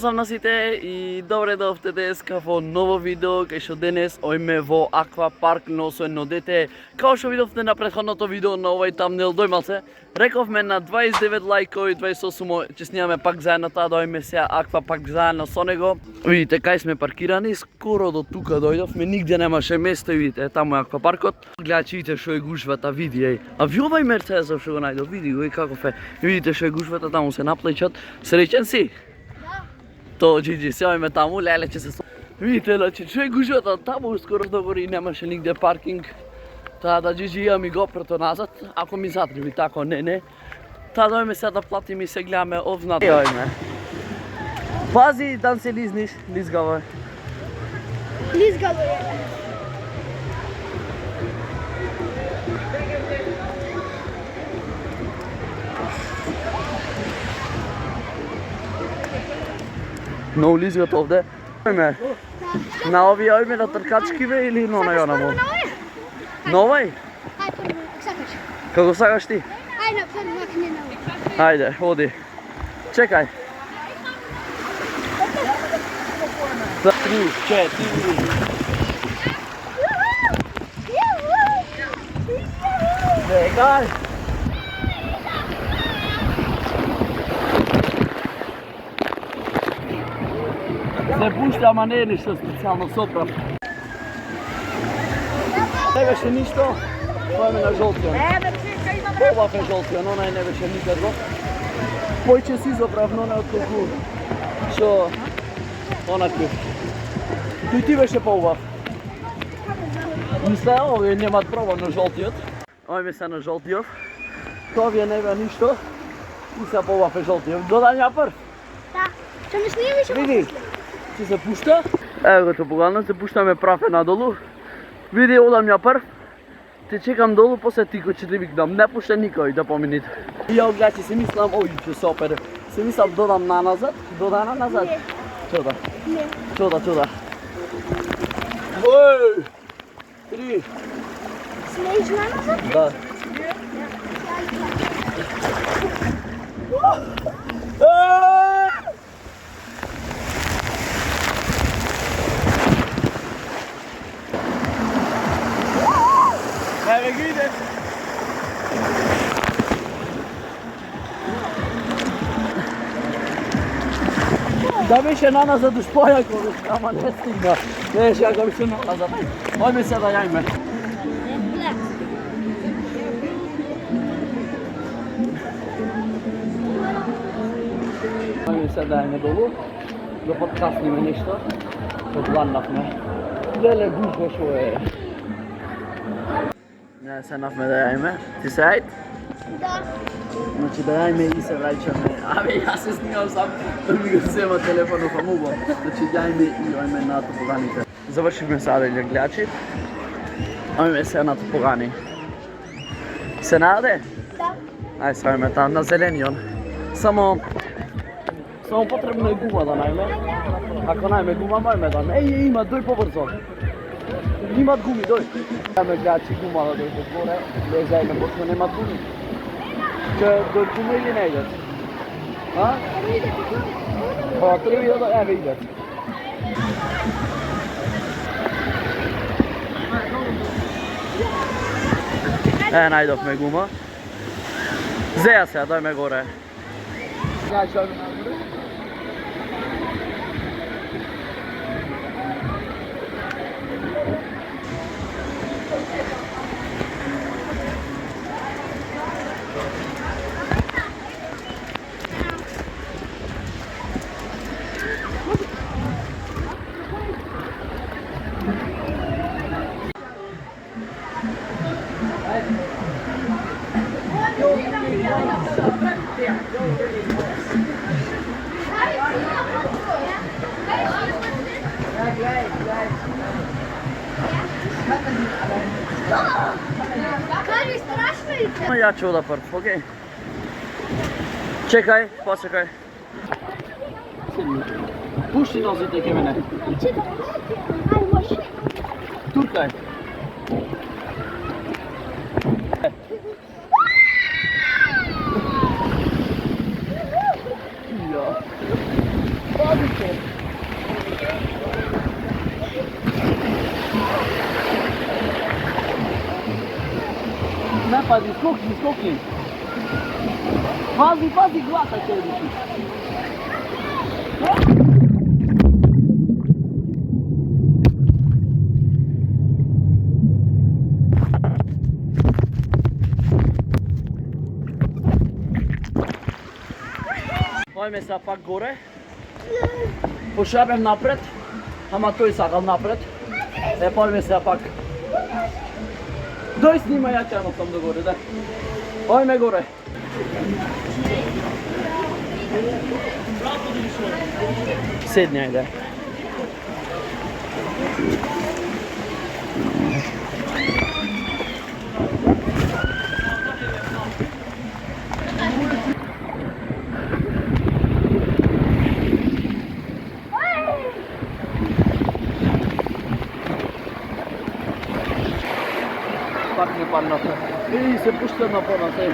Поздрав на сите и добре дојавте денеска во ново видео, кај што денес ојме во аквапарк на освоено дете. Као што видовте на претходното видео на овај тамнел дојмалце, рековме на 29 лајкови, 28 ќе снимаме пак заедно таа дојме сега аквапарк заедно со него. Видите кај сме паркирани, скоро до тука дојдовме, нигде немаше место и видите, таму е аквапаркот. Гледачи, видите што е гушвата, види еј. А ви овај Мерцедес што го најдов, види го и каков е. Видите што е гушвата, таму се наплечат. Среќен си? То, Джиджи, се ојме таму, леле ќе се... Видите, значи, што е гушвата, таму скоро догори немаше нигде паркинг. Таа да, Джиджи, имам и гопрото назад, ако ми затреби тако, не. Таа дојме сега да платим и се гледаме овнад. Ојме. Пази, да се лизниш, лизгаво е. Лизгаво е. Но лизгат овде. Ојме. На овие ојме на тркачкиве или на онај онаму? На овај? Ај, прво, сакаш. Како сакаш ти? Ај, на прво, ако не на овај. Ајде, оди. Чекај. 3, 4. Чекај. Se pušta, ама не е ништо специјално соправ. Не беше ништо, појме на жолтион. Побав е жолтион, онај не беше никако. Појче си забрав, но не отколку што онакви. Тој ти беше побав. Мисле, овие немаат проба на жолтиот. Ојме се на жолтиов. Овие не бе ништо. И се побав е жолтиов. Додај ја прв. Да. Што ми снимиш? Види. Ќе се пушта. Ево го топогано, се пуштаме прав е надолу. Види, одам ја прв. Те чекам долу, после ти кој ќе ти викнам. Не пушта никој да помините. И ја гледачи, се мислам, ој ќе се опере. Се мислам додам на назад, додај на назад. Чуда. Не. Чуда. Ој! 3. Смееш на назад? Да. Еве ги иде. Да беше на назад уж појако, ама не стигна. Не беше ако беше на назад. Ојме се да јајме. Ојме се да јајме долу. Да подкасниме нешто. Подладнавме. Леле гушва шо е. Не се нафме да јајме. Ти се ајд? Да. Значи да јајме и се враќаме. Абе, јас се снимам сам, да ми го сема телефонот, па муго. Значи јајме и ојме на топоганите. Завршивме сада, гледачи. Ојме се на топогани. Се најде? Да. Ај се ојме там, на зеленион. Само потребно е гума да најме. Ако најме гума, мојме да најме. Еј, има, дој побрзо. Имат гуми, дој. Јаме гледачи гума да дојде горе, лезајме, пошто немат гуми. Ќе дој гума или не идет? А? Па, треба да дој, еве идет. Најдовме гума. Зеја се, дојме горе. Значи, ојме нагоре. Кажи, страшно ли те? Ја ќе ода прв, окей? Чекај, почекај. Пушти нозите ке мене. Ај, може. Туркај. napadi, skokni, skokni. Pazi, pazi, glata će odliči. Hajme sad pak gore. Pošabem napred. Ама той сагал напред. Пойме сега пак. Дой снима, я чано съм догоре, да. Пойме горе. Седни, айде. Пак не паднаха. И се пуща на по-натей.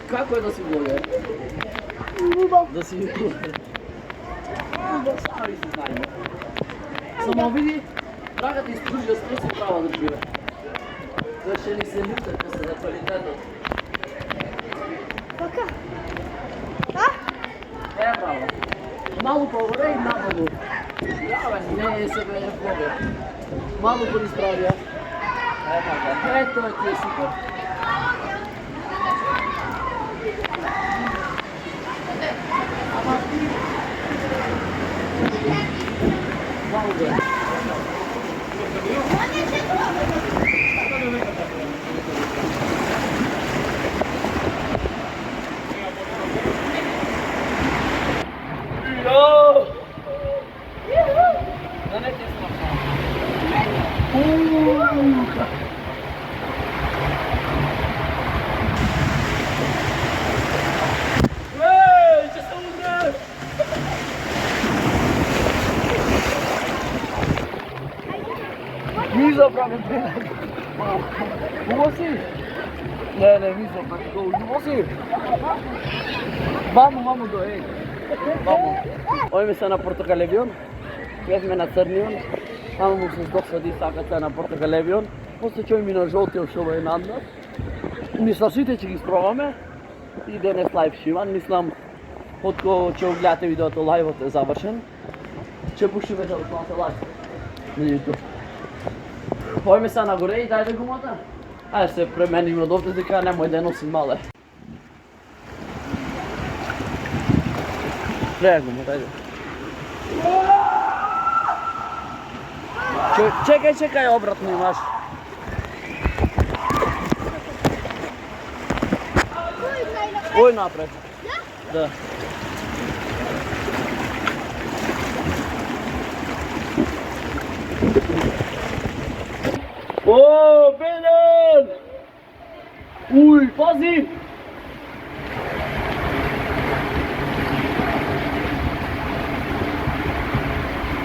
Како е да си блогер? Да си блогер. Сами си знаеме. Само види, раката изпружа сто се права да живе. Ще ни се лютат после за квалитетот. Така? А? Браво. Малу по-горе и надолу. Не е себе блогер. Малу по-изправя. Така. Ето ти е супер. Малу горе. Миза прави бенак. Убаво си? Не, миза прави гол. Убаво си? Мамо, ей. Мамо. Ојме се на Портокалевион. Пиевме на Црнион. Мамо му се досади саката на Портокалевион. После ќе ми на жолтиот шо е над нас. Мисля сите ќе ги спробаме. И денес лайв ще има. Мислам, отко ќе огледате видеото, лайвот е завршен. Ќе пушиме да останате лайв на YouTube. Пойме се нагоре и дајде гумата. Ајде се пременим од овде, дека немој да носим мале. Треба гумата, ајде. Чекај, обратно имаш. Ој напред. Да? Да. О, Бенен! Уй, пази!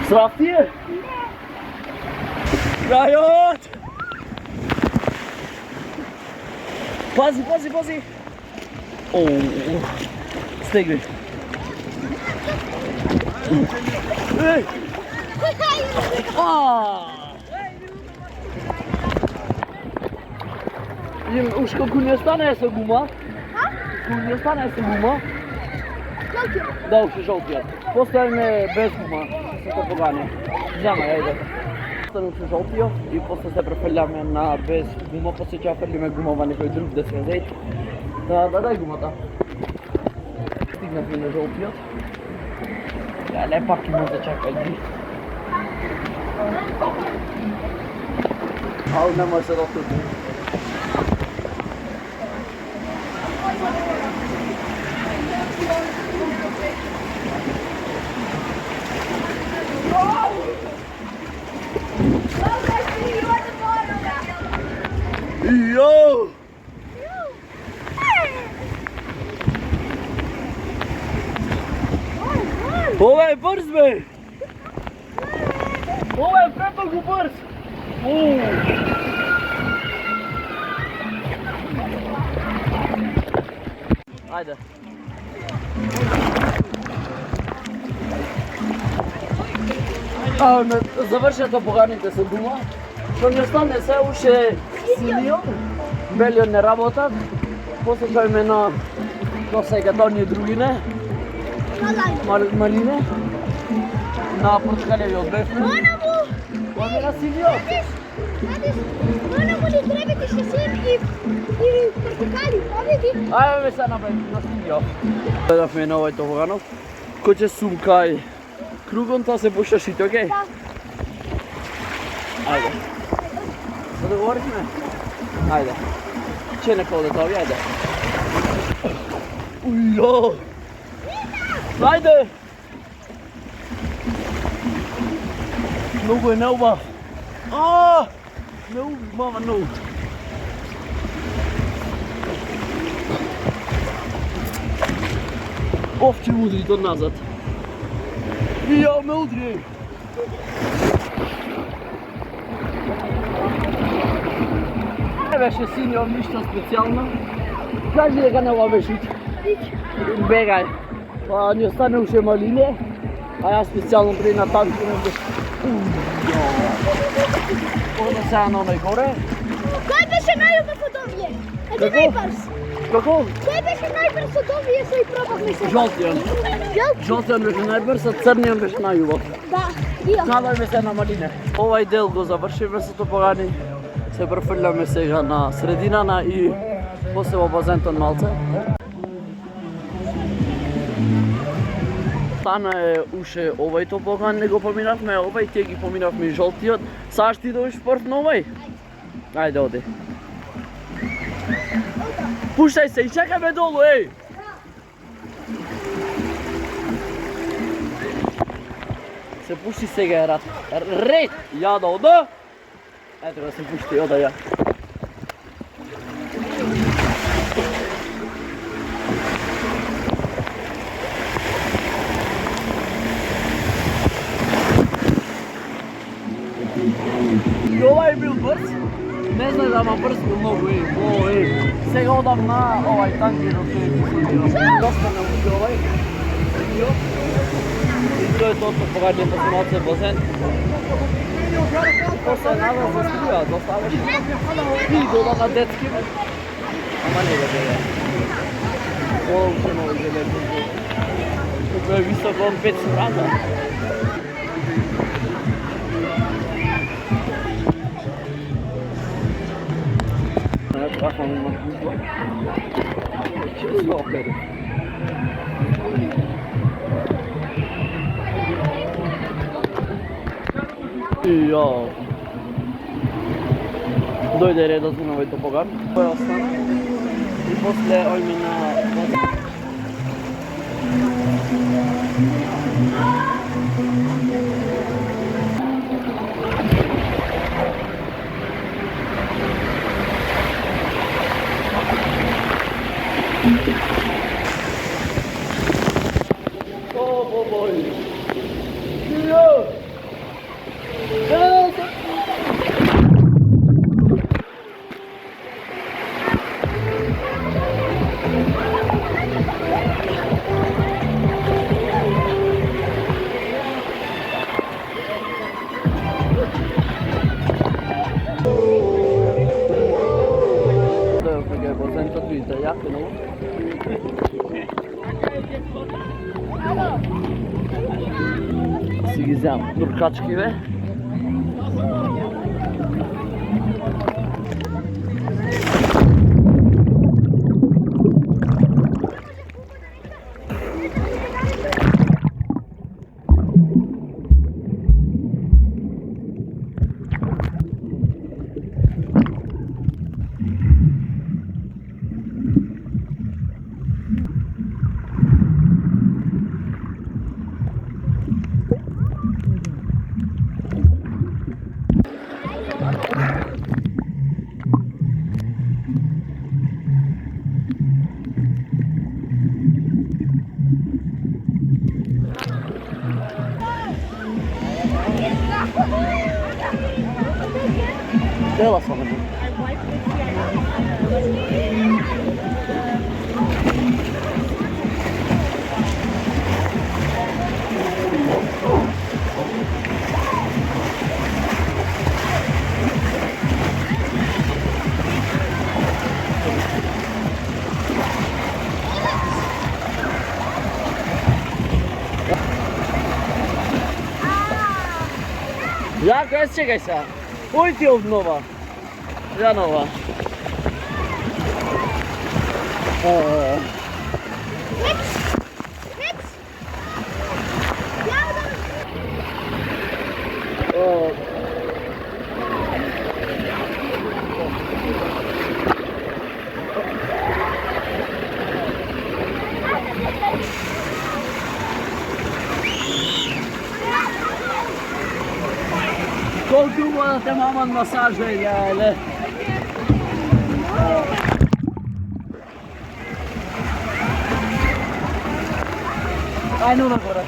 Срав ти е? Крајот! Пази! О, стегни. Ей! Уж како не стане со гума. Како не стане со гума. Да, уште жолтиот. Поставиме без гума, се тоа погане. Земај, ајде. Стане уште жолтиот и после се префрлјаме на без гума, после ќе фрлиме гума во некој друг да се зејт. Да, дај гумата. Стигнахме на жолтиот. Не, пак има да чакај ги. Ау, нема се дотуди. Yo! Ovo je brz, be! Ovo je premogu brz! Ajde. Завършат поганите се дума. Що не остане се уше синьо, белио не работат. После той ме на сега тони другине. Малине. На портокалеви отбехме. Ами на синьо. Мана му ли требите ще сим и портокали, помните? Ajme sad na stinio. Gledafme na ovaj toboganov. Ko će sum kaj krugom, ta se pušta šiti, okej? Da. Ajde. Sad dogovoriš me? Ajde. Če neko ode to, ajde. Ujo! Ajde! Mnogo je neubav. Ne ubi, mama, no. Ovče udri to nazad. I ja me udri. Ne беше синьо, нищо специално. Кажи дека не ова беше. Бегай. Па ни остане уште малине. А јас специјално при на танки не беше. Ода сега на оној горе. Кој беше најубав од овие? Еди најбрз. Како? Кој беше најбрз од овие се и пробавме се? Жолтијан. Жолт? Жолтијан беше најбрз, а црнијан беше најубав. Да, ио. Надаме се на малине. Овај дел го завршиме со топогани. Се префрлјаме сега на срединана и после во базентон малце. Стана е уште овај топоган, не го поминавме овај, тие ги поминавме и жолтиот. Саш ти дојдеш прв на овај? Ајде, оди. Пуштај се и чекај ме долу, еј! Се пушти сега е рад. Ред! Ја да ода. Ето да се пушти, ода ја. И ова е бил брз. Не знае да ма брз бил многу, Сега одам на овај танкер, доста не узи овај. И тој е тото погаѓа по самоце базен. После назад се струја, доставаш. И додам на детски. Ама не да бега. Ова уште нови железници. Тука е високо од 5 рада. Каква ми има гузба? Често опере. И ја. Дојде редот на овој топоган. Кој остана? И после ојме на... Си ги вземам туркачки, бе. Dela samo. Jak jest? Czekaj się. Ujdzie od nowa. Ja nowa. O. Koliko da te maman masaže jele. Ajde na gore.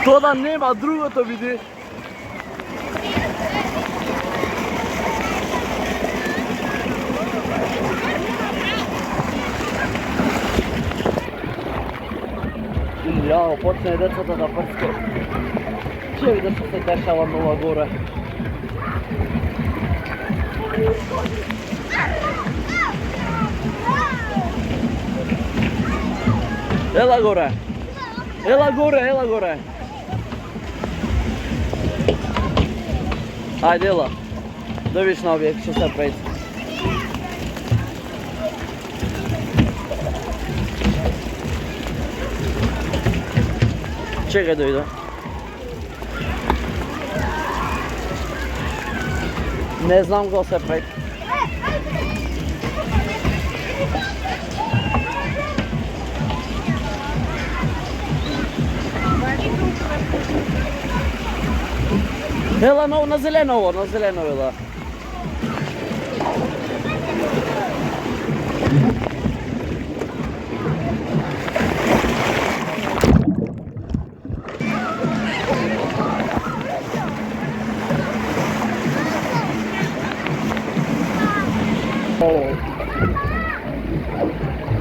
To da nema drugo to vidi. Jao, počne djecata da prske. Će vidjeti što se dešava na ova gore. Ela gore. Ela gore, ela gore. Ajde, ela. Da vidiš na objekt što se prejde. Čekaj da vidim. Ne znam ko se prejde. Ela na zeleno ovo, na zeleno ela.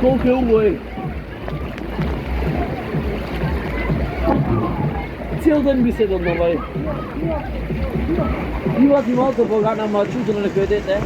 Koliko je ovo je? Cijel dan bi sedel na ovaj. Ima ti malko poganama čudno ne kvedete.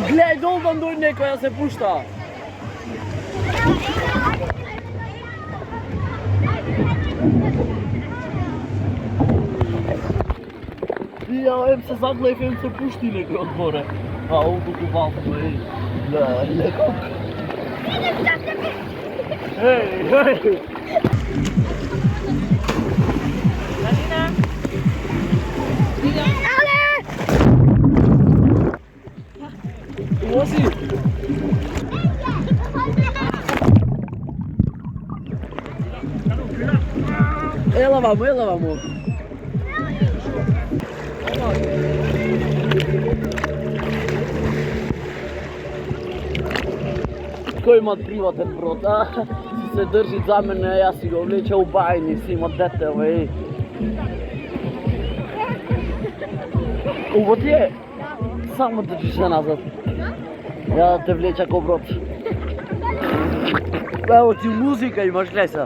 Gledaj dol vam doj nekoja se pušta. Ja, em se zaglej, em se pušti nekoj od gore. A ovo tu valko, ej. Lekak. Hej, hej. Vozi! Ela vamo. Ko ima privaten brod, a? Se drži za mene, ja si ga vleče v bajni, si ima dete, vej. Ovo ti je? Samo drži se nazad. Ja te vleče ko brod. Evo ti muzika imaš, gledaj se.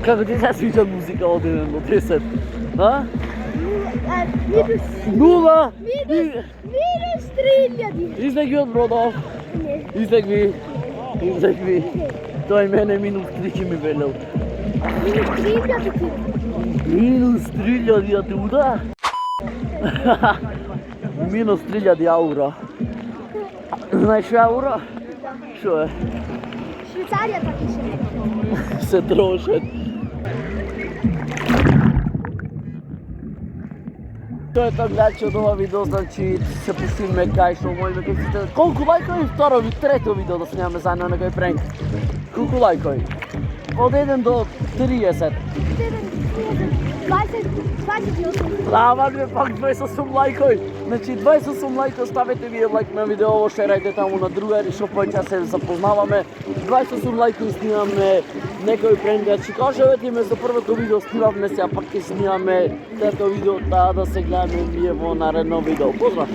Kako ti se sviđa muzika od 1 do 10? A? Nula! Minus 3000. Izlegvi od brodov. Izlegvi. To je mene minus 3 mi veljal. Minus 3000 ti. Minus 3000 tuda? Minus 3000 euro. Знаеш која ура? Што е? Швейцарија така ще. Се трошат. То е тоа гледачи од ова видео, значи се пустиме кај што можеме кај сите. Колку лајкови второ трето видео да снимаме заедно на кој пренк? Колку лајкови? Од 1 до 30. 28. Ама ме пак 28 лајкови. Значи 28 лајкови ставете вие лајк на видео, шерајте таму на другари, што повеќе се запознаваме. 28 лајкови снимаме некој пренк, значи кажете ми за првото видео снимавме сега, пак ќе снимаме трето видео, да се гледаме ние во наредно видео. Поздрав!